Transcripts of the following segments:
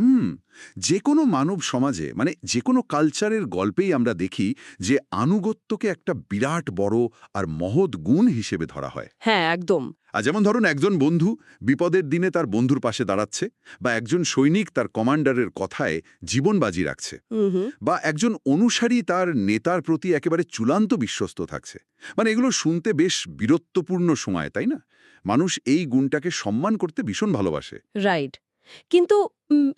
হুম যে কোনো মানব সমাজে মানে যে কোনো কালচারের গল্পেই আমরা দেখি যে আনুগত্যকে একটা বিরাট বড় আর মহৎ গুণ হিসেবে ধরা হয়। হ্যাঁ, একদম। আর যেমন ধরুন একজন বন্ধু বিপদের দিনে তার বন্ধুর পাশে দাঁড়াচ্ছে, বা একজন সৈনিক তার কমান্ডারের কথায় জীবন বাজি রাখছে, হুম হুম। বা একজন অনুসারী তার নেতার প্রতি একেবারে চূড়ান্ত বিশ্বস্ত থাকছে। মানে এগুলো শুনতে বেশ বীরত্বপূর্ণ সময়, তাই না? মানুষ এই গুণটাকে সম্মান করতে ভীষণ ভালোবাসে। রাইট। কিন্তু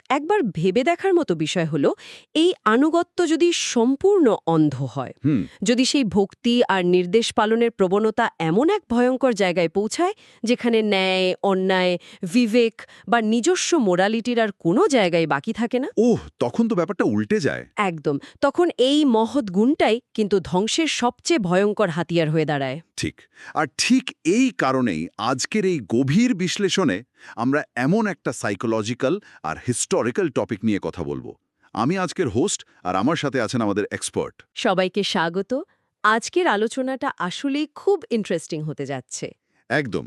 একবার ভেবে দেখার মতো বিষয় হলো, এই আনুগত্য যদি সম্পূর্ণ অন্ধ হয়, হুম। যদি সেই ভক্তি আর নির্দেশ পালনের প্রবণতা এমন এক ভয়ঙ্কর জায়গায় পৌঁছায় যেখানে ন্যায়, অন্যায়, বিবেক বা নিজস্ব মোরালিটির আর কোনো জায়গায় বাকি থাকে না, ওহ, তখন তো ব্যাপারটা উল্টে যায়। একদম, তখন এই মহৎ গুণটাই কিন্তু ধ্বংসের সবচেয়ে ভয়ঙ্কর হাতিয়ার হয়ে দাঁড়ায়। ঠিক। আর ঠিক এই কারণেই আজকের এই গভীর বিশ্লেষণে আমরা এমন একটা সাইকোলজিক্যাল আর হিস্টোরিক্যাল টপিক নিয়ে কথা বলবো। আমি আজকের হোস্ট, আর আমার সাথে আছেন আমাদের এক্সপার্ট। সবাইকে স্বাগত। আজকের আলোচনাটা আসলেই খুব ইন্টারেস্টিং হতে যাচ্ছে। একদম।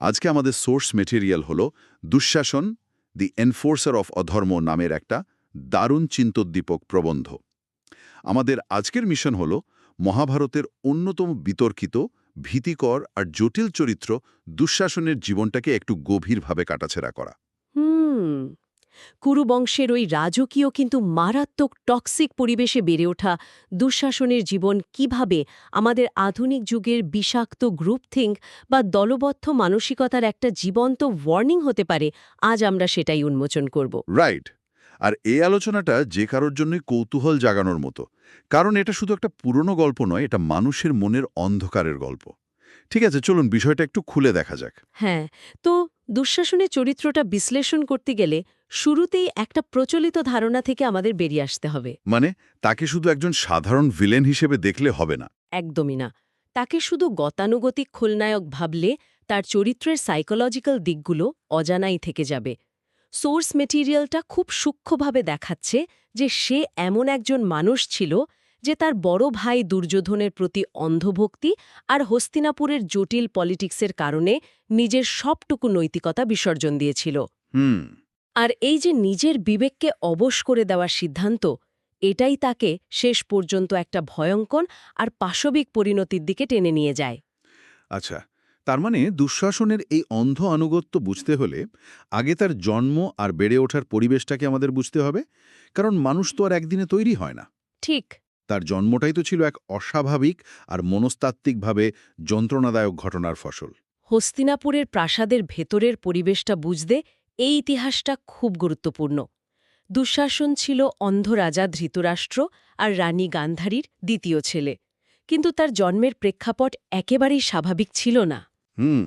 আজকে আমাদের সোর্স মেটেরিয়াল হলো দুঃশাসন, দি এনফোর্সার অফ অধর্ম নামের একটা দারুণ চিন্তোদ্দীপক প্রবন্ধ। আমাদের আজকের মিশন হলো মহাভারতের অন্যতম বিতর্কিত, ভীতিকর আর জটিল চরিত্র দুঃশাসনের জীবনটাকে একটু গভীরভাবে কাটাছেড়া করা। হুম। কুরু বংশের ওই রাজকীয় কিন্তু মারাত্মক টক্সিক পরিবেশে বেড়ে ওঠা দুঃশাসনের জীবন কিভাবে আমাদের আধুনিক যুগের বিষাক্ত গ্রুপথিঙ্ক বা দলবদ্ধ মানসিকতার একটা জীবন্ত ওয়ার্নিং হতে পারে, আজ আমরা সেটাই উন্মোচন করব। রাইট। আর এই আলোচনাটা যে কারোর জন্যই কৌতূহল জাগানোর মতো, কারণ এটা শুধু একটা পুরনো গল্প নয়, এটা মানুষের মনের অন্ধকারের গল্প। ঠিক আছে, চলুন বিষয়টা একটু খুলে দেখা যাক। হ্যাঁ, তো দুঃশাসনের চরিত্রটা বিশ্লেষণ করতে গেলে শুরুতেই একটা প্রচলিত ধারণা থেকে আমাদের বেরিয়ে আসতে হবে। মানে তাকে শুধু একজন সাধারণ ভিলেন হিসেবে দেখলে হবে না। একদমই না। তাকে শুধু গতানুগতিক খলনায়ক ভাবলে তার চরিত্রের সাইকোলজিক্যাল দিকগুলো অজানাই থেকে যাবে। সোর্স মেটেরিয়ালটা খুব সূক্ষ্মভাবে দেখাচ্ছে যে সে এমন একজন মানুষ ছিল যে তার বড় ভাই দুর্যোধনের প্রতি অন্ধভক্তি আর হস্তিনাপুরের জটিল পলিটিক্সের কারণে নিজের সবটুকু নৈতিকতা বিসর্জন দিয়েছিল। হুম। আর এই যে নিজের বিবেককে অবশ করে দেওয়ার সিদ্ধান্ত, এটাই তাকে শেষ পর্যন্ত একটা ভয়ঙ্কর আর পাশবিক পরিণতির দিকে টেনে নিয়ে যায়। আচ্ছা, তার মানে দুঃশাসনের এই অন্ধ আনুগত্য বুঝতে হলে আগে তার জন্ম আর বেড়ে ওঠার পরিবেশটাকে আমাদের বুঝতে হবে। কারণ মানুষ তো আর একদিনে তৈরি হয় না। ঠিক। তার জন্মটাই তো ছিল এক অস্বাভাবিক আর মনস্তাত্ত্বিকভাবে যন্ত্রণাদায়ক ঘটনার ফসল। হস্তিনাপুরের প্রাসাদের ভেতরের পরিবেশটা বুঝতে এই ইতিহাসটা খুব গুরুত্বপূর্ণ। দুঃশাসন ছিল অন্ধ রাজা ধৃতরাষ্ট্র আর রানী গান্ধারীর দ্বিতীয় ছেলে, কিন্তু তার জন্মের প্রেক্ষাপট একেবারেই স্বাভাবিক ছিল না। হুম।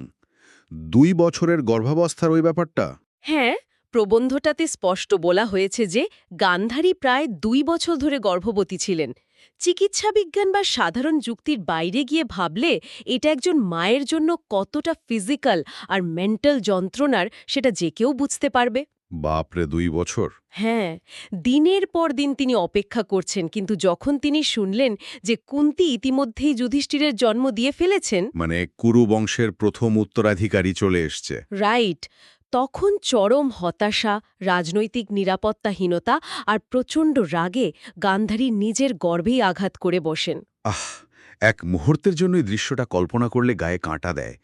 2 বছরের গর্ভাবস্থার ওই ব্যাপারটা। হ্যাঁ, প্রবন্ধটাতে স্পষ্ট বলা হয়েছে যে গান্ধারী প্রায় 2 বছর ধরে গর্ভবতী ছিলেন। চিকিৎসাবিজ্ঞান বা সাধারণ যুক্তির বাইরে গিয়ে ভাবলে এটা একজন মায়ের জন্য কতটা ফিজিক্যাল আর মেন্টাল যন্ত্রণার সেটা যে কেউ বুঝতে পারবে। বাপরে, 2 বছর! হ্যাঁ, দিনের পর দিন তিনি অপেক্ষা করছেন, কিন্তু যখন তিনি শুনলেন যে কুন্তী ইতিমধ্যেই যুধিষ্ঠিরের জন্ম দিয়ে ফেলেছেন, মানে কুরু বংশের প্রথম উত্তরাধিকারী চলে এসছে। রাইট, তখন চরম হতাশা, রাজনৈতিক নিরাপত্তাহীনতা আর প্রচণ্ড রাগে গান্ধারী নিজের গর্ভেই আঘাত করে বসেন। আহ! এক মুহূর্তের জন্য এই দৃশ্যটা কল্পনা করলে গায়ে কাঁটা দেয়।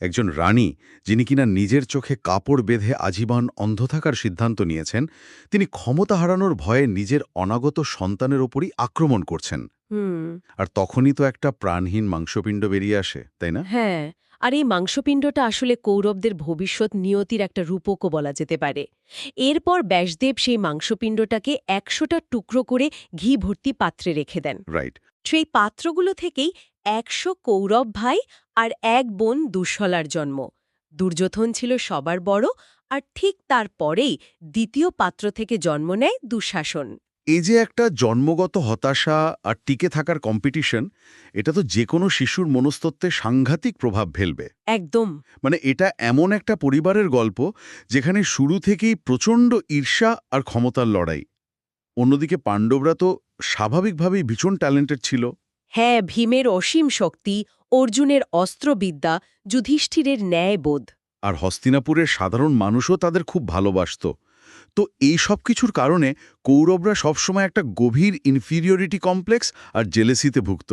একজন রানী, যিনি কিনা নিজের চোখে কাপড় বেঁধে আজীবন অন্ধ থাকার সিদ্ধান্ত নিয়েছেন, তিনি ক্ষমতা হারানোর ভয়ে নিজের অনাগত সন্তানের ওপরই আক্রমণ করছেন। হুম। আর তখনই তো একটা প্রাণহীন মাংসপিণ্ড বেরিয়ে আসে, তাই না? হ্যাঁ, আর এই মাংসপিণ্ডটা আসলে কৌরবদের ভবিষ্যৎ নিয়তির একটা রূপকও বলা যেতে পারে। এরপর ব্যাসদেব সেই মাংসপিণ্ডটাকে ১০০টা টুকরো করে ঘি ভর্তি পাত্রে রেখে দেন। রাইট। সেই পাত্রগুলো থেকেই ১০০ কৌরব ভাই আর ১ বোন দুঃশলার জন্ম। দুর্যোধন ছিল সবার বড়, আর ঠিক তারপরেই দ্বিতীয় পাত্র থেকে জন্ম নেয় দুঃশাসন। এই যে একটা জন্মগত হতাশা আর টিকে থাকার কম্পিটিশন, এটা তো যে কোনো শিশুর মনস্তত্ত্বে সাংঘাতিক প্রভাব ফেলবে। একদম। মানে এটা এমন একটা পরিবারের গল্প যেখানে শুরু থেকেই প্রচণ্ড ঈর্ষা আর ক্ষমতার লড়াই। অন্যদিকে পাণ্ডবরা তো স্বাভাবিকভাবেই ভীষণ ট্যালেন্টেড ছিল। হ্যাঁ, ভীমের অসীম শক্তি, অর্জুনের অস্ত্রবিদ্যা, যুধিষ্ঠিরের ন্যায়বোধ। আর হস্তিনাপুরের সাধারণ মানুষও তাদের খুব ভালোবাসত। তো এই সব কিছুর কারণে কৌরবরা সবসময় একটা গভীর ইনফিরিয়রিটি কমপ্লেক্স আর জেলেসিতে ভুগত।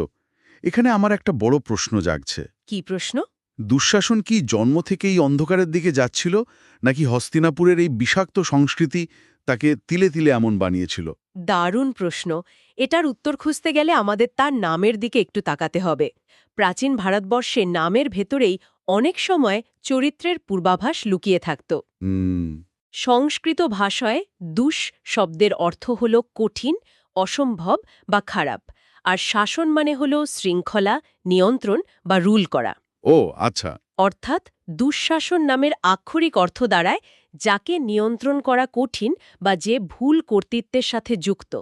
এখানে আমার একটা বড় প্রশ্ন জাগছে। কি প্রশ্ন? দুঃশাসন কি জন্ম থেকেই অন্ধকারের দিকে যাচ্ছিল, নাকি হস্তিনাপুরের এই বিষাক্ত সংস্কৃতি তাকে তিলে তিলে এমন বানিয়েছিল? দারুণ প্রশ্ন। এটার উত্তর খুঁজতে গেলে আমাদের তার নামের দিকে একটু তাকাতে হবে। প্রাচীন ভারতবর্ষে নামের ভেতরেই অনেক সময় চরিত্রের পূর্বাভাস লুকিয়ে থাকত। হুম। সংস্কৃত ভাষায় দুষ শব্দের অর্থ হল কঠিন, অসম্ভব বা খারাপ, আর শাসন মানে হল শৃঙ্খলা, নিয়ন্ত্রণ বা রুল করা। ও আচ্ছা। অর্থাৎ দুঃশাসন নামের আক্ষরিক অর্থ দাঁড়ায় যাকে নিয়ন্ত্রণ করা কঠিন বা যে ভুল কর্তৃত্বের সাথে যুক্ত।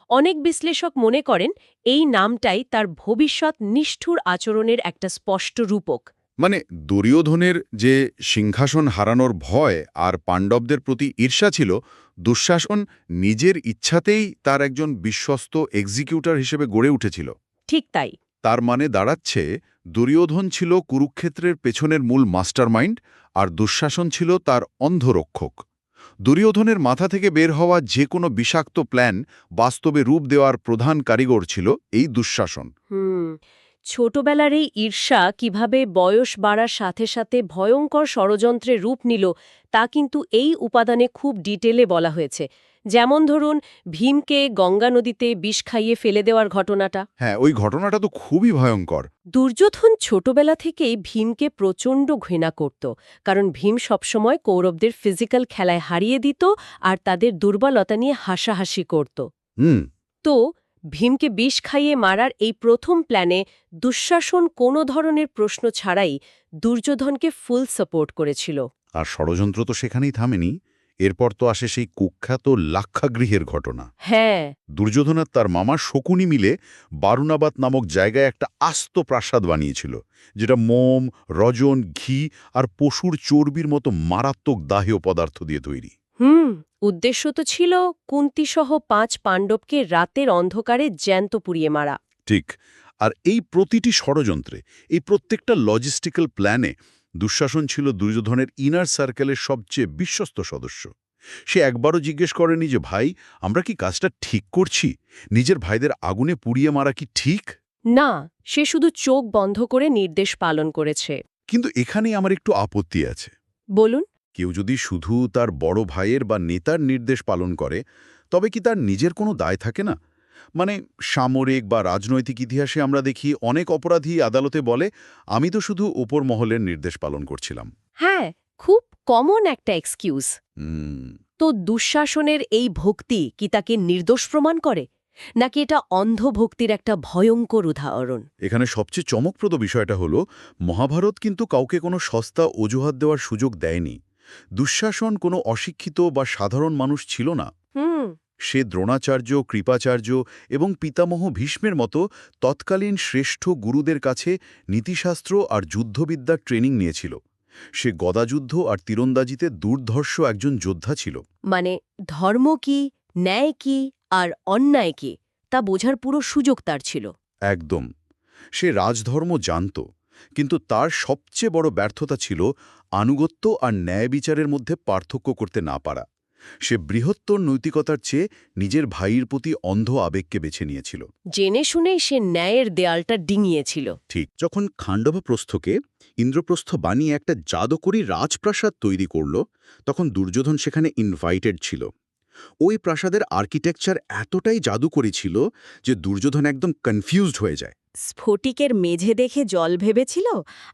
অনেক বিশ্লেষক মনে করেন এই নামটাই তার ভবিষ্যৎ নিষ্ঠুর আচরণের একটা স্পষ্ট রূপক। মানে দুর্যোধনের যে সিংহাসন হারানোর ভয় আর পাণ্ডবদের প্রতি ঈর্ষা ছিল, দুঃশাসন নিজের ইচ্ছাতেই তার একজন বিশ্বস্ত এক্সিকিউটর হিসেবে গড়ে উঠেছিল। ঠিক তাই। তার মানে দাঁড়াচ্ছে দুর্যোধন ছিল কুরুক্ষেত্রের পেছনের মূল মাস্টারমাইন্ড, আর দুঃশাসন ছিল তার অন্ধরক্ষক। দুর্যোধনের মাথা থেকে বের হওয়া যে কোনো বিষাক্ত প্ল্যান বাস্তবে রূপ দেওয়ার প্রধান কারিগর ছিল এই দুঃশাসন। ছোটবেলার এই ঈর্ষা কিভাবে বয়স বাড়ার সাথে সাথে ভয়ঙ্কর ষড়যন্ত্রে রূপ নিল তা কিন্তু এই উপাদানে খুব ডিটেলে বলা হয়েছে। যেমন ধরুন, ভীমকে গঙ্গা নদীতে বিষ খাইয়ে ফেলে দেওয়ার ঘটনাটা। হ্যাঁ, ওই ঘটনাটা তো খুবই ভয়ঙ্কর। দুর্যোধন ছোটবেলা থেকেই ভীমকে প্রচণ্ড ঘৃণা করত, কারণ ভীম সবসময় কৌরবদের ফিজিক্যাল খেলায় হারিয়ে দিত আর তাদের দুর্বলতা নিয়ে হাসাহাসি করত। হুম। তো ভীমকে বিষ খাইয়ে মারার এই প্রথম প্ল্যানে দুঃশাসন কোনো ধরনের প্রশ্ন ছাড়াই দুর্যোধনকে ফুল সাপোর্ট করেছিল। আর ষড়যন্ত্র তো সেখানেই থামেনি। এরপর তো আসে সেই কুখ্যাত লাক্ষাগৃহের ঘটনা। হ্যাঁ। দুর্যোধন আর তার মামা শকুনি মিলে বারুণাবাদ নামক জায়গায় একটা আস্ত প্রাসাদ বানিয়েছিল, যেটা মোম, রজন, ঘি আর পশুর চর্বির মতো মারাত্মক দাহ্য পদার্থ দিয়ে তৈরি। উদ্দেশ্য তো ছিল কুন্তিসহ 5 পাণ্ডবকে রাতের অন্ধকারে জ্যান্ত পুড়িয়ে মারা। ঠিক। আর এই প্রতিটি ষড়যন্ত্রে, এই প্রত্যেকটা লজিস্টিক্যাল প্ল্যানে দুঃশাসন ছিল দুর্যোধনের ইনার সার্কেলের সবচেয়ে বিশ্বস্ত সদস্য। সে একবারও জিজ্ঞেস করেনি যে, ভাই, আমরা কি কাজটা ঠিক করছি? নিজের ভাইদের আগুনে পুড়িয়ে মারা কি ঠিক? না, সে শুধু চোখ বন্ধ করে নির্দেশ পালন করেছে। কিন্তু এখানেই আমার একটু আপত্তি আছে। বলুন। কেউ যদি শুধু তার বড় ভাইয়ের বা নেতার নির্দেশ পালন করে, তবে কি তার নিজের কোনো দায় থাকে না? মানে সামরিক বা রাজনৈতিক ইতিহাসে আমরা দেখি অনেক অপরাধী আদালতে বলে, আমি তো শুধু ওপর মহলের নির্দেশ পালন করছিলাম। হ্যাঁ, খুব কমন একটা এক্সকিউজ। হুম। তো দুঃশাসনের এই ভক্তি কি তাকে নির্দোষ প্রমাণ করে, নাকি এটা অন্ধভক্তির একটা ভয়ঙ্কর উদাহরণ? এখানে সবচেয়ে চমকপ্রদ বিষয়টা হলো, মহাভারত কিন্তু কাউকে কোনো সস্তা অজুহাত দেওয়ার সুযোগ দেয়নি। দুঃশাসন কোনো অশিক্ষিত বা সাধারণ মানুষ ছিল না। সে দ্রোণাচার্য, কৃপাচার্য এবং পিতামহ ভীষ্মের মতো তৎকালীন শ্রেষ্ঠ গুরুদের কাছে নীতিশাস্ত্র আর যুদ্ধবিদ্যার ট্রেনিং নিয়েছিল। সে গদাযুদ্ধ আর তীরন্দাজিতে দুর্ধর্ষ একজন যোদ্ধা ছিল। মানে ধর্ম কি, ন্যায় কি আর অন্যায় কি তা বোঝার পুরো সুযোগ তার ছিল। একদম। সে রাজধর্ম জানত, কিন্তু তার সবচেয়ে বড় ব্যর্থতা ছিল আনুগত্য আর ন্যায় বিচারের মধ্যে পার্থক্য করতে না পারা। সে বৃহত্তর নৈতিকতার চেয়ে নিজের ভাইয়ের প্রতি অন্ধ আবেগকে বেছে নিয়েছিল। জেনে শুনেই সে ন্যায়ের দেয়ালটা ডিঙিয়েছিল। ঠিক যখন খাণ্ডবপ্রস্থকে ইন্দ্রপ্রস্থ বানিয়ে একটা জাদুকরী রাজপ্রাসাদ তৈরি করল, তখন দুর্যোধন সেখানে ইনভাইটেড ছিল। ওই প্রাসাদের আর্কিটেকচার এতটাই জাদুকরী ছিল যে দুর্যোধন একদম কনফিউজড হয়ে যায়। স্ফটিকের মেঝে দেখে জল ভেবেছিল,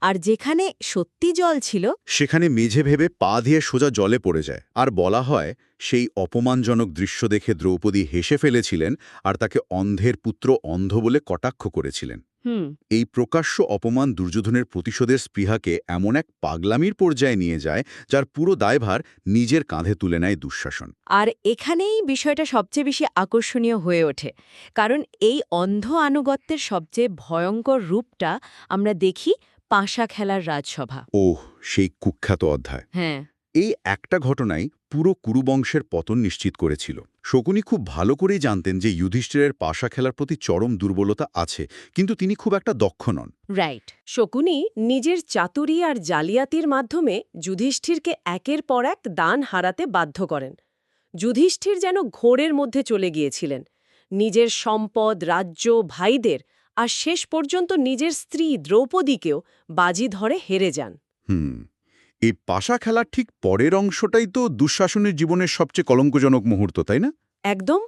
আর যেখানে সত্যি জল ছিল সেখানে মেঝে ভেবে পা দিয়ে সোজা জলে পড়ে যায়। আর বলা হয়, সেই অপমানজনক দৃশ্য দেখে দ্রৌপদী হেসে ফেলেছিলেন আর তাকে অন্ধের পুত্র অন্ধ বলে কটাক্ষ করেছিলেন। এই প্রকাশ্য অপমান দুর্যোধনের প্রতিশোধের স্পৃহাকে এমন এক পাগলামির পর্যায়ে নিয়ে যায়, যার পুরো দায়ভার নিজের কাঁধে তুলে নেয় দুঃশাসন। আর এখানেই বিষয়টা সবচেয়ে বেশি আকর্ষণীয় হয়ে ওঠে, কারণ এই অন্ধ আনুগত্যের সবচেয়ে ভয়ঙ্কর রূপটা আমরা দেখি পাশা খেলার রাজসভা। ওহ, সেই কুখ্যাত অধ্যায়। হ্যাঁ। এই একটা ঘটনাই পুরো কুরুবংশের পতন নিশ্চিত করেছিল। শকুনি খুব ভালো করেই জানতেন যে যুধিষ্ঠিরের পাশা খেলার প্রতি চরম দুর্বলতা আছে, কিন্তু তিনি খুব একটা দক্ষ নন। রাইট। শকুনি নিজের চাতুরি আর জালিয়াতির মাধ্যমে যুধিষ্ঠিরকে একের পর এক দান হারাতে বাধ্য করেন। যুধিষ্ঠির যেন ঘোরের মধ্যে চলে গিয়েছিলেন। নিজের সম্পদ, রাজ্য, ভাইদের আর শেষ পর্যন্ত নিজের স্ত্রী দ্রৌপদীকেও বাজি ধরে হেরে যান। হুম এই পাশা খেলার ঠিক পরের অংশটাই তো দুঃশাসনের জীবনের সবচেয়ে কলঙ্কজনক মুহূর্ত, তাই না? একদম।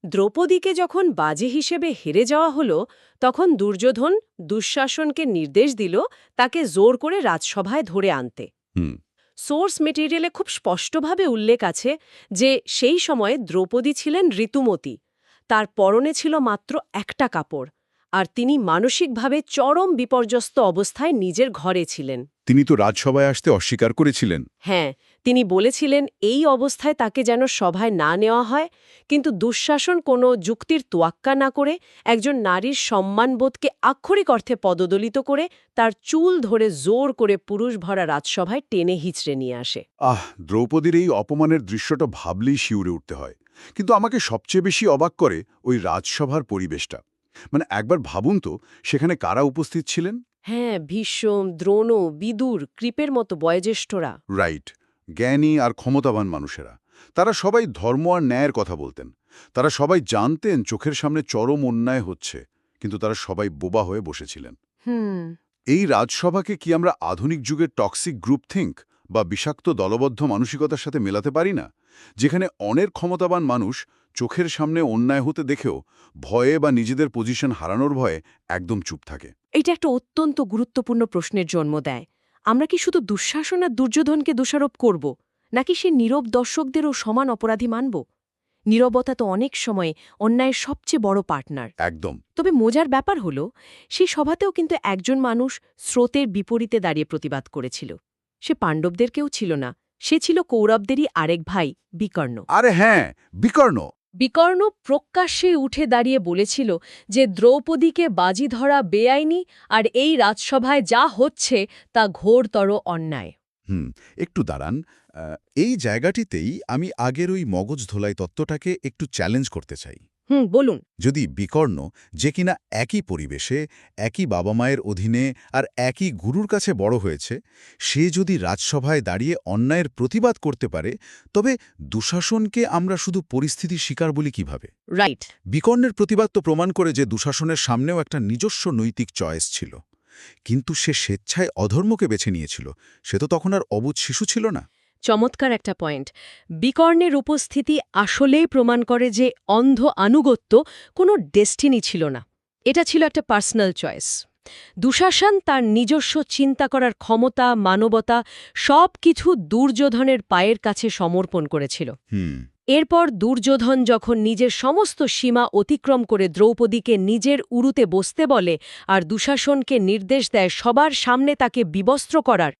দ্রৌপদীকে যখন বাজি হিসেবে হেরে যাওয়া হলো, তখন দুর্যোধন দুঃশাসনকে নির্দেশ দিল তাকে জোর করে রাজসভায় ধরে আনতে। হুম সোর্স মেটেরিয়ালে খুব স্পষ্টভাবে উল্লেখ আছে যে সেই সময়ে দ্রৌপদী ছিলেন ঋতুমতী। তার পরনে ছিল মাত্র একটা কাপড়, আর তিনি মানসিকভাবে চরম বিপর্যস্ত অবস্থায় নিজের ঘরে ছিলেন। তিনি তো রাজসভায় আসতে অস্বীকার করেছিলেন। হ্যাঁ, তিনি বলেছিলেন এই অবস্থায় তাকে যেন সভায় না নেওয়া হয়, কিন্তু দুঃশাসন কোনো যুক্তির তোয়াক্কা না করে একজন নারীর সম্মানবোধকে আক্ষরিক অর্থে পদদলিত করে তার চুল ধরে জোর করে পুরুষ ভরা রাজসভায় টেনে হিচড়ে নিয়ে আসে। দ্রৌপদীর এই অপমানের দৃশ্যটা ভাবলেই শিউরে উঠতে হয়। কিন্তু আমাকে সবচেয়ে বেশি অবাক করে ওই রাজসভার পরিবেশটা। মানে একবার ভাবুন তো, সেখানে কারা উপস্থিত ছিলেন? হ্যাঁ, ভীষ্ম, দ্রোণ, বিদুর, কৃপের মতো বয়োজ্যেষ্ঠরা। রাইট, জ্ঞানী আর ক্ষমতাবান মানুষেরা। তারা সবাই ধর্ম আর ন্যায়ের কথা বলতেন। তারা সবাই জানতেন চোখের সামনে চরম অন্যায় হচ্ছে, কিন্তু তারা সবাই বোবা হয়ে বসেছিলেন। হুম এই রাজসভাকে কি আমরা আধুনিক যুগের টক্সিক গ্রুপ থিঙ্ক বা বিষাক্ত দলবদ্ধ মানসিকতার সাথে মেলাতে পারি না, যেখানে অনেক ক্ষমতাবান মানুষ চোখের সামনে অন্যায় হতে দেখেও ভয়ে বা নিজেদের পজিশন হারানোর ভয়ে একদম চুপ থাকে? এটা একটা অত্যন্ত গুরুত্বপূর্ণ প্রশ্নের জন্ম দেয়। আমরা কি শুধু দুঃশাসন আর দুর্যোধনকে দোষারোপ করব, নাকি সে নীরব দর্শকদেরও সমান অপরাধী মানব? নীরবতা তো অনেক সময় অন্যায়ের সবচেয়ে বড় পার্টনার। একদম। তবে মজার ব্যাপার হল, সেই সভাতেও কিন্তু একজন মানুষ স্রোতের বিপরীতে দাঁড়িয়ে প্রতিবাদ করেছিল। সে পাণ্ডবদের কেউ ছিল না, সে ছিল কৌরবদেরই আরেক ভাই বিকর্ণ। আরে হ্যাঁ, বিকর্ণ। বিকর্ণ প্রকাশ্যে উঠে দাঁড়িয়ে বলেছিল যে দ্রৌপদীকে বাজি ধরা বেআইনি, আর এই রাজসভায় যা হচ্ছে তা ঘোরতর অন্যায়। একটু দাঁড়ান। এই জায়গাটিতেই আমি আগের ওই মগজ ধোলাই তত্ত্বটাকে একটু চ্যালেঞ্জ করতে চাই। বলুন। যদি বিকর্ণ, যে কিনা একই পরিবেশে, একই বাবা মায়ের অধীনে আর একই গুরুর কাছে বড় হয়েছে, সে যদি রাজসভায় দাঁড়িয়ে অন্যায়ের প্রতিবাদ করতে পারে, তবে দুঃশাসনকে আমরা শুধু পরিস্থিতির শিকার বলি কিভাবে? রাইট। বিকর্ণের প্রতিবাদ তো প্রমাণ করে যে দুঃশাসনের সামনেও একটা নিজস্ব নৈতিক চয়েস ছিল। কিন্তু সে স্বেচ্ছায় অধর্মকে বেছে নিয়েছিল। সে তো তখন আর অবুঝ শিশু ছিল না। চমৎকার একটা পয়েন্ট। বিকর্ণের উপস্থিতি আসলেই প্রমাণ করে যে অন্ধ আনুগত্য কোনো ডেস্টিনি ছিল না, এটা ছিল একটা পার্সোনাল চয়েস। দুঃশাসন তার নিজস্ব চিন্তা করার ক্ষমতা, মানবতা সব কিছু দুর্যোধনের পায়ের কাছে সমর্পণ করেছিল। এরপর দুর্যোধন যখন নিজের সমস্ত সীমা অতিক্রম করে দ্রৌপদীকে নিজের উরুতে বসতে বলে আর দুঃশাসনকে নির্দেশ দেয় সবার সামনে তাকে বিবস্ত্র করার,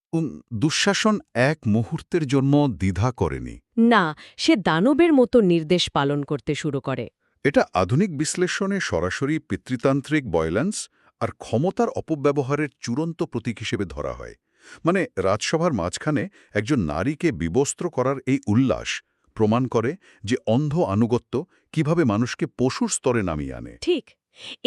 দুঃশাসন এক মুহূর্তের জন্য দ্বিধা করেনি। না, সে দানবের মতো নির্দেশ পালন করতে শুরু করে। এটা আধুনিক বিশ্লেষণে সরাসরি পিতৃতান্ত্রিক বয়লেন্স আর ক্ষমতার অপব্যবহারের চূড়ান্ত প্রতীক হিসেবে ধরা হয়। মানে রাজসভার মাঝখানে একজন নারীকে বিবস্ত্র করার এই উল্লাস প্রমাণ করে যে অন্ধ আনুগত্য কিভাবে মানুষকে পশুর স্তরে নামিয়ে আনে। ঠিক।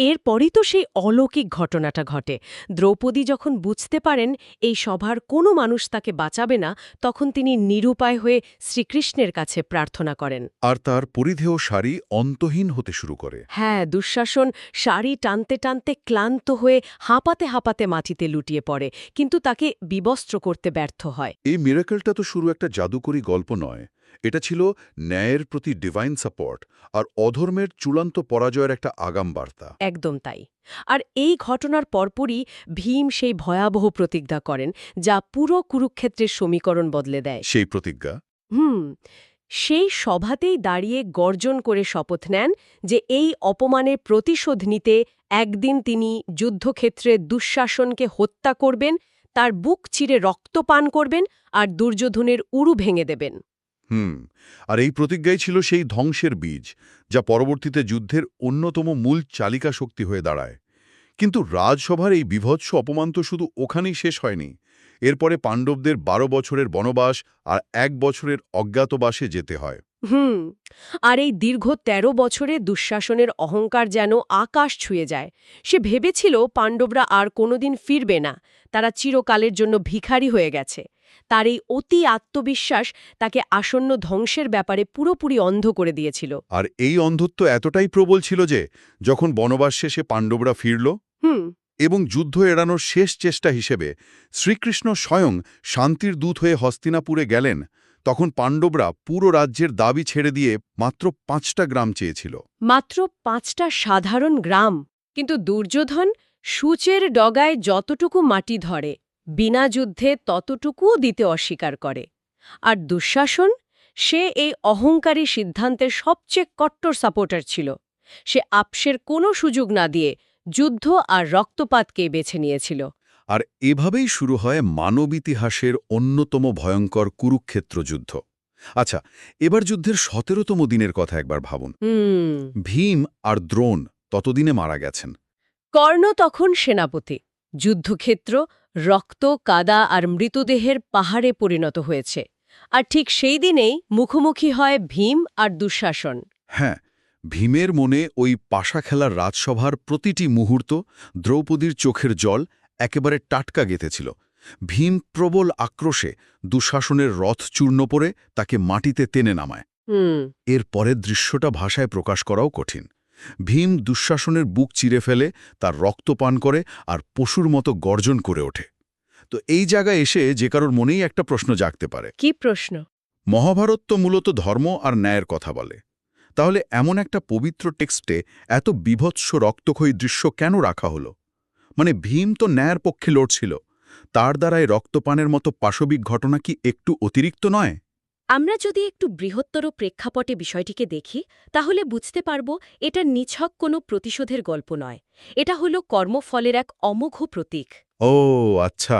এরপরই তো সেই অলৌকিক ঘটনাটা ঘটে। দ্রৌপদী যখন বুঝতে পারেন এই সভার কোনো মানুষ তাকে বাঁচাবে না, তখন তিনি নিরুপায় হয়ে শ্রীকৃষ্ণের কাছে প্রার্থনা করেন। আর তার পরিধেয় শাড়ি অন্তহীন হতে শুরু করে। হ্যাঁ, দুঃশাসন শাড়ি টানতে টানতে ক্লান্ত হয়ে হাঁপাতে হাঁপাতে মাটিতে লুটিয়ে পড়ে, কিন্তু তাকে বিবস্ত্র করতে ব্যর্থ হয়। এই মিরাকেলটা তো শুরু একটা জাদুকরী গল্প নয়, এটা ছিল ন্যায়ের প্রতি ডিভাইন সাপোর্ট আর অধর্মের চূড়ান্ত পরাজয়ের একটা আগাম বার্তা। একদম তাই। আর এই ঘটনার পরপরই ভীম সেই ভয়াবহ প্রতিজ্ঞা করেন, যা পুরো কুরুক্ষেত্রের সমীকরণ বদলে দেয়। সেই প্রতিজ্ঞা? সেই সভাতেই দাঁড়িয়ে গর্জন করে শপথ নেন যে এই অপমানের প্রতিশোধ নিতে একদিন তিনি যুদ্ধক্ষেত্রে দুঃশাসনকে হত্যা করবেন, তার বুক চিরে রক্ত পান করবেন আর দুর্যোধনের উরু ভেঙে দেবেন। আর এই প্রতিজ্ঞাই ছিল সেই ধ্বংসের বীজ, যা পরবর্তীতে যুদ্ধের অন্যতম মূল চালিকা শক্তি হয়ে দাঁড়ায়। কিন্তু রাজসভার এই বিভৎস অপমান তো শুধু ওখানেই শেষ হয়নি। এরপরে পাণ্ডবদের ১২ বছরের বনবাস আর ১ বছরের অজ্ঞাতবাসে যেতে হয়। আর এই দীর্ঘ ১৩ বছরে দুঃশাসনের অহংকার যেন আকাশ ছুঁয়ে যায়। সে ভেবেছিল পাণ্ডবরা আর কোনোদিন ফিরবে না, তারা চিরকালের জন্য ভিখারি হয়ে গেছে। তার এই অতি আত্মবিশ্বাস তাকে আসন্ন ধ্বংসের ব্যাপারে পুরোপুরি অন্ধ করে দিয়েছিল। আর এই অন্ধত্ব এতটাই প্রবল ছিল যে যখন বনবাস শেষে পাণ্ডবরা ফিরল এবং যুদ্ধ এড়ানোর শেষ চেষ্টা হিসেবে শ্রীকৃষ্ণ স্বয়ং শান্তির দূত হয়ে হস্তিনাপুরে গেলেন, তখন পাণ্ডবরা পুরো রাজ্যের দাবি ছেড়ে দিয়ে মাত্র 5টা গ্রাম চেয়েছিল। মাত্র 5টা সাধারণ গ্রাম। কিন্তু দুর্যোধন সূচের ডগায় যতটুকু মাটি ধরে বিনা যুদ্ধে ততটুকুও দিতে অস্বীকার করে। আর দুঃশাসন, সে এই অহংকারী সিদ্ধান্তের সবচেয়ে কট্টর সাপোর্টার ছিল। সে আপসের কোনো সুযোগ না দিয়ে যুদ্ধ আর রক্তপাতকে বেছে নিয়েছিল। আর এভাবেই শুরু হয় মানব ইতিহাসের অন্যতম ভয়ঙ্কর কুরুক্ষেত্র যুদ্ধ। আচ্ছা, এবার যুদ্ধের 17তম দিনের কথা একবার ভাবুন। ভীম আর দ্রোণ ততদিনে মারা গেছেন। কর্ণ তখন সেনাপতি। যুদ্ধক্ষেত্র রক্ত, কাদা আর মৃতদেহের পাহাড়ে পরিণত হয়েছে। আর ঠিক সেই দিনেই মুখোমুখি হয় ভীম আর দুঃশাসন। হ্যাঁ, ভীমের মনে ওই পাশা খেলার রাজসভার প্রতিটি মুহূর্ত, দ্রৌপদীর চোখের জল একেবারে টাটকা গেঁথেছিল। ভীম প্রবল আক্রোশে দুঃশাসনের রথ চূর্ণ করে তাকে মাটিতে টেনে নামায়। এর পরের দৃশ্যটা ভাষায় প্রকাশ করাও কঠিন। ভীম দুঃশাসনের বুক চিরে ফেলে, তার রক্ত পান করে আর পশুর মতো গর্জন করে ওঠে। তো এই জায়গায় এসে যে কারোর মনেই একটা প্রশ্ন জাগতে পারে। কি প্রশ্ন? মহাভারত তো মূলত ধর্ম আর ন্যায়ের কথা বলে, তাহলে এমন একটা পবিত্র টেক্সটে এত বীভৎস রক্তক্ষয়ী দৃশ্য কেন রাখা হলো? মানে ভীম তো ন্যায়ের পক্ষে লড়ছিল, তার দ্বারাই রক্তপানের মতো পাশবিক ঘটনা কি একটু অতিরিক্ত নয়? আমরা যদি একটু বৃহত্তর প্রেক্ষাপটে বিষয়টিকে দেখি, তাহলে বুঝতে পারব এটা নিছক কোনো প্রতিশোধের গল্প নয়। এটা হলো কর্মফলের এক অমোঘ প্রতীক। ও আচ্ছা।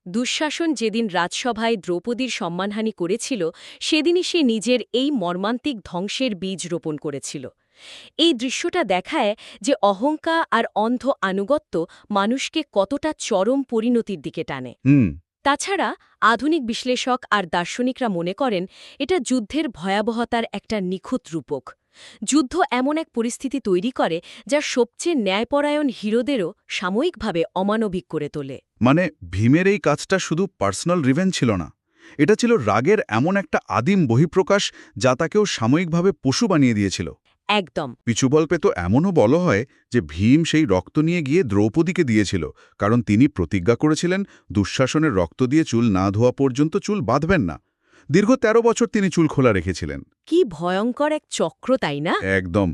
দুঃশাসন যেদিন রাজসভায় দ্রৌপদীর সম্মানহানি করেছিল, সেদিনই সে নিজের এই মর্মান্তিক ধ্বংসের বীজ রোপণ করেছিল। এই দৃশ্যটা দেখায় যে অহংকার আর অন্ধ আনুগত্য মানুষকে কতটা চরম পরিণতির দিকে টানে। তাছাড়া আধুনিক বিশ্লেষক আর দার্শনিকরা মনে করেন এটা যুদ্ধের ভয়াবহতার একটা নিখুঁত রূপক। যুদ্ধ এমন এক পরিস্থিতি তৈরি করে যা সবচেয়ে ন্যায়পরায়ণ হিরোদেরও সাময়িকভাবে অমানবিক করে তোলে। মানে ভীমের এই কাজটা শুধু পার্সোনাল রিভেঞ্জ ছিল না, এটা ছিল রাগের এমন একটা আদিম বহিঃপ্রকাশ যা তাকেও সাময়িকভাবে পশু বানিয়ে দিয়েছিল। একদম। পিছুগল্পে তো এমনও বলা হয় যে ভীম সেই রক্ত নিয়ে গিয়ে দ্রৌপদীকে দিয়েছিল, কারণ তিনি প্রতিজ্ঞা করেছিলেন দুঃশাসনের রক্ত দিয়ে চুল না ধোয়া পর্যন্ত চুল বাঁধবেন না। দীর্ঘ 13 বছর তিনি চুল খোলা রেখেছিলেন। কি ভয়ঙ্কর এক চক্র, তাই না? একদম।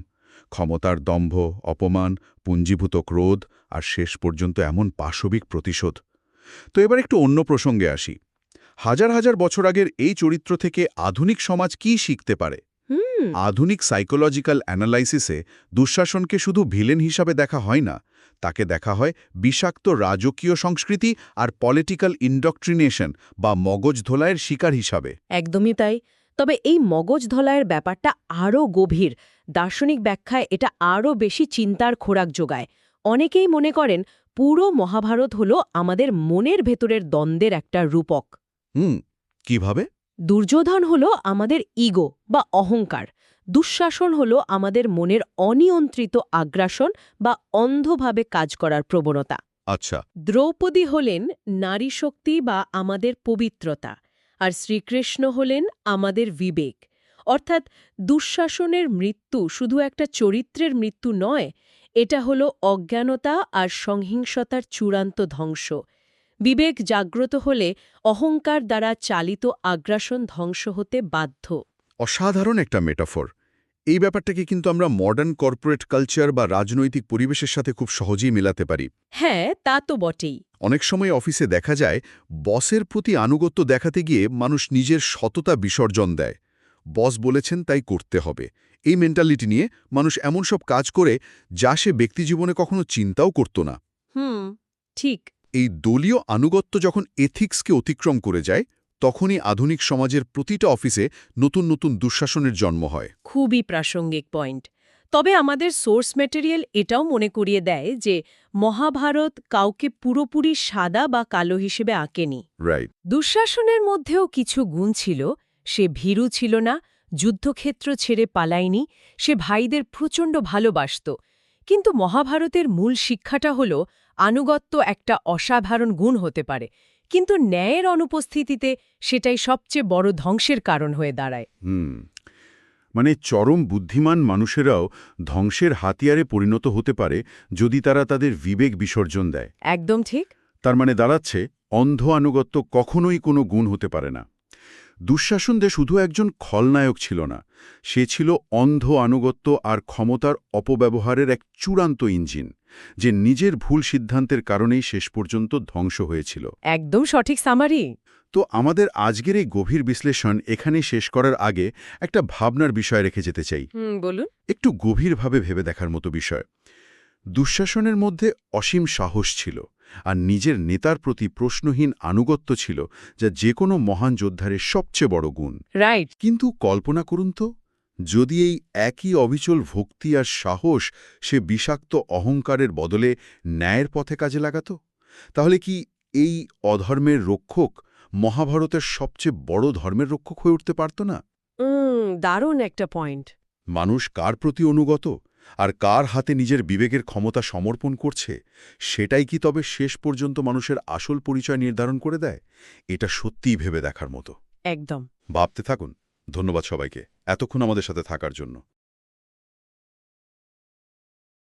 ক্ষমতার দম্ভ, অপমান, পুঞ্জীভূত ক্রোধ আর শেষ পর্যন্ত এমন পাশবিক প্রতিশোধ। তো এবার একটু অন্য প্রসঙ্গে আসি। হাজার হাজার বছর আগের এই চরিত্র থেকে আধুনিক সমাজ কি শিখতে পারে? আধুনিক সাইকোলজিক্যাল অ্যানালাইসিসে দুঃশাসনকে শুধু ভিলেন হিসাবে দেখা হয় না, তাকে দেখা হয় বিষাক্ত রাজকীয় সংস্কৃতি আর পলিটিক্যাল ইন্ডক্ট্রিনেশন বা মগজ ধোলাইয়ের শিকার হিসাবে। একদমই তাই। তবে এই মগজ ধলাইয়ের ব্যাপারটা আরও গভীর। দার্শনিক ব্যাখ্যায় এটা আরও বেশি চিন্তার খোরাক যোগায়। অনেকেই মনে করেন পুরো মহাভারত হল আমাদের মনের ভেতরের দ্বন্দ্বের একটা রূপক। কিভাবে? দুর্যোধন হল আমাদের ইগো বা অহংকার, দুঃশাসন হল আমাদের মনের অনিয়ন্ত্রিত আগ্রাসন বা অন্ধভাবে কাজ করার প্রবণতা। আচ্ছা। দ্রৌপদী হলেন নারী শক্তি বা আমাদের পবিত্রতা, আর শ্রীকৃষ্ণ হলেন আমাদের বিবেক। অর্থাৎ দুঃশাসনের মৃত্যু শুধু একটা চরিত্রের মৃত্যু নয়, এটা হলো অজ্ঞানতা আর সহিংসতার চূড়ান্ত ধ্বংস। বিবেক জাগ্রত হলে অহংকার দ্বারা চালিত আগ্রাসন ধ্বংস হতে বাধ্য। অসাধারণ একটা মেটাফর। এই ব্যাপারটাকে কিন্তু আমরা মডার্ন কর্পোরেট কালচার বা রাজনৈতিক পরিবেশের সাথে খুব সহজেই মেলাতে পারি। হ্যাঁ, তা তো বটেই। অনেক সময় অফিসে দেখা যায় বসের প্রতি আনুগত্য দেখাতে গিয়ে মানুষ নিজের সততা বিসর্জন দেয়। বস বলেছেন তাই করতে হবে, এই মেন্টালিটি নিয়ে মানুষ এমন সব কাজ করে যা সে ব্যক্তিজীবনে কখনো চিন্তাও করত না। ঠিক। এই দলীয় আনুগত্য যখন এথিক্সকে অতিক্রম করে যায়, তখনই আধুনিক সমাজের প্রতিটা অফিসে নতুন নতুন দুঃশাসনের জন্ম হয়। খুবই প্রাসঙ্গিক পয়েন্ট। তবে আমাদের সোর্স ম্যাটেরিয়াল এটাও মনে করিয়ে দেয় যে মহাভারত কাউকে পুরোপুরি সাদা বা কালো হিসেবে আঁকেনি। রাইট। দুঃশাসনের মধ্যেও কিছু গুণ ছিল। সে ভীরু ছিল না, যুদ্ধক্ষেত্র ছেড়ে পালায়নি, সে ভাইদের প্রচণ্ড ভালোবাসত। কিন্তু মহাভারতের মূল শিক্ষাটা হল আনুগত্য একটা অসাধারণ গুণ হতে পারে, কিন্তু ন্যায়ের অনুপস্থিতিতে সেটাই সবচেয়ে বড় ধ্বংসের কারণ হয়ে দাঁড়ায়। মানে চরম বুদ্ধিমান মানুষেরাও ধ্বংসের হাতিয়ারে পরিণত হতে পারে যদি তারা তাদের বিবেক বিসর্জন দেয়। একদম ঠিক। তার মানে দাঁড়াচ্ছে অন্ধ আনুগত্য কখনোই কোনো গুণ হতে পারে না। দুঃশাসন শুধু একজন খলনায়ক ছিল না, সে ছিল অন্ধ আনুগত্য আর ক্ষমতার অপব্যবহারের এক চূড়ান্ত ইঞ্জিন, যে নিজের ভুল সিদ্ধান্তের কারণেই শেষ পর্যন্ত ধ্বংস হয়েছিল। একদম সঠিক সামারি। তো আমাদের আজকের এই গভীর বিশ্লেষণ এখানেই শেষ করার আগে একটা ভাবনার বিষয় রেখে যেতে চাই। বলুন। একটু গভীরভাবে ভেবে দেখার মতো বিষয়। দুঃশাসনের মধ্যে অসীম সাহস ছিল, আর নিজের নেতার প্রতি প্রশ্নহীন আনুগত্য ছিল, যা যে কোনো মহান যোদ্ধারের সবচেয়ে বড় গুণ। রাইট। কিন্তু কল্পনা করুন তো, যদি এই একই অবিচল ভক্তি আর সাহস সে বিষাক্ত অহংকারের বদলে ন্যায়ের পথে কাজে লাগাত, তাহলে কি এই অধর্মের রক্ষক মহাভারতের সবচেয়ে বড় ধর্মের রক্ষক হয়ে উঠতে পারত না? দারুণ একটা পয়েন্ট। মানুষ কার প্রতি অনুগত আর কার হাতে নিজের বিবেকের ক্ষমতা সমর্পণ করছে, সেটাই কি তবে শেষ পর্যন্ত মানুষের আসল পরিচয় নির্ধারণ করে দেয়? এটা সত্যিই ভেবে দেখার মতো। একদম। ভাবতে থাকুন। ধন্যবাদ সবাইকে এতক্ষণ আমাদের সাথে থাকার জন্য।